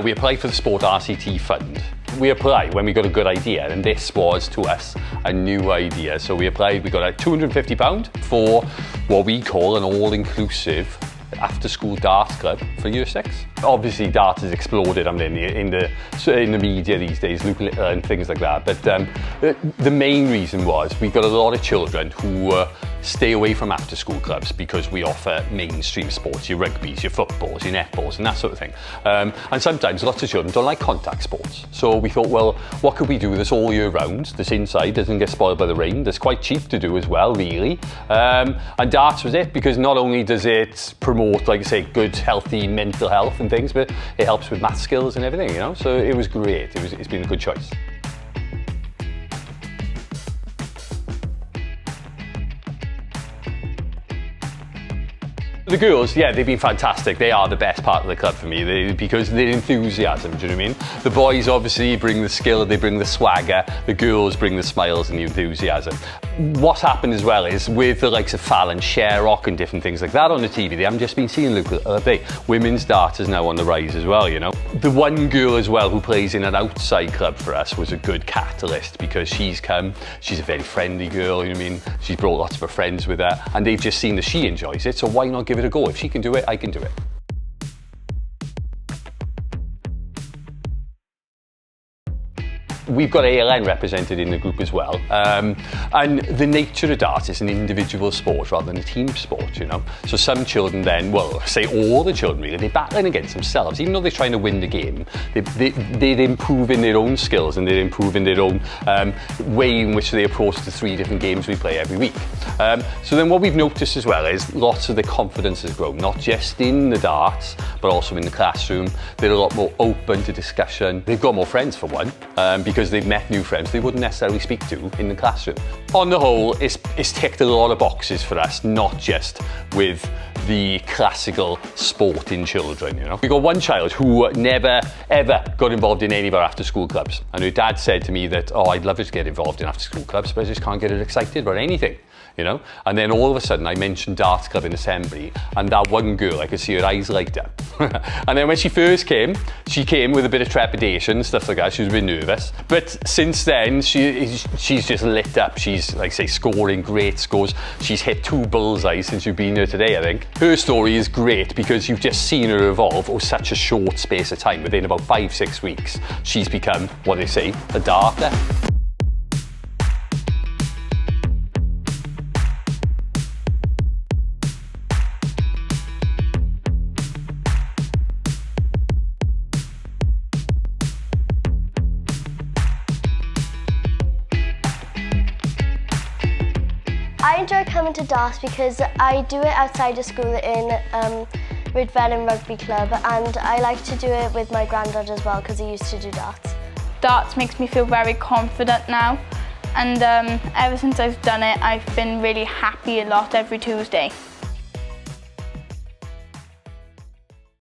We applied for the Sport RCT fund. We applied when we got a good idea, and this was, to us, a new idea. So we applied, we got like £250 for what we call an all-inclusive after-school darts club for Year 6. Obviously, darts has exploded in the media these days, Luke Little and things like that. But the main reason was we've got a lot of children who stay away from after-school clubs because we offer mainstream sports, your rugbies, your footballs, your netballs, and that sort of thing. And sometimes lots of children don't like contact sports. So we thought, well, what could we do that's all year round, that's inside, doesn't get spoiled by the rain, that's quite cheap to do as well, really. And darts was it, because not only does it promote, like I say, good, healthy mental health and things, but it helps with math skills and everything, you know? So it was great. It's been a good choice. The girls, yeah, they've been fantastic. They are the best part of the club for me because their enthusiasm, do you know what I mean? The boys obviously bring the skill, they bring the swagger. The girls bring the smiles and the enthusiasm. What's happened as well is with the likes of Fallon, Sherrock and different things like that on the TV, they haven't just been seeing Luke. Women's darts is now on the rise as well, you know. The one girl as well who plays in an outside club for us was a good catalyst because she's a very friendly girl, you know what I mean? She's brought lots of her friends with her and they've just seen that she enjoys it, so why not give it a go? If she can do it, I can do it. We've got ALN represented in the group as well. And the nature of darts is an individual sport rather than a team sport, you know. So some children then, well, say all the children really, they're battling against themselves. Even though they're trying to win the game, they're improving their own skills and they're improving their own way in which they approach the 3 different games we play every week. So then what we've noticed as well is lots of their confidence has grown, not just in the darts, but also in the classroom. They're a lot more open to discussion. They've got more friends for one, because they've met new friends they wouldn't necessarily speak to in the classroom. On the whole, it's ticked a lot of boxes for us, not just with the classical sport in children, you know. We got one child who never, ever got involved in any of our after-school clubs. And her dad said to me that, oh, I'd love her to get involved in after-school clubs, but I just can't get her excited about anything. You know, and then all of a sudden I mentioned darts club in assembly and that one girl, I could see her eyes light up. And then when she first came, she came with a bit of trepidation, stuff like that. She was a bit nervous, but since then she's just lit up. She's, like say, scoring great scores. She's hit 2 bullseyes since you've been here today, I think. Her story is great because you've just seen her evolve over such a short space of time. Within about 5-6 weeks she's become, what they say, a darter. I enjoy coming to darts because I do it outside of school in Rydfern Rugby Club, and I like to do it with my granddad as well because he used to do darts. Darts makes me feel very confident now, and ever since I've done it I've been really happy a lot every Tuesday.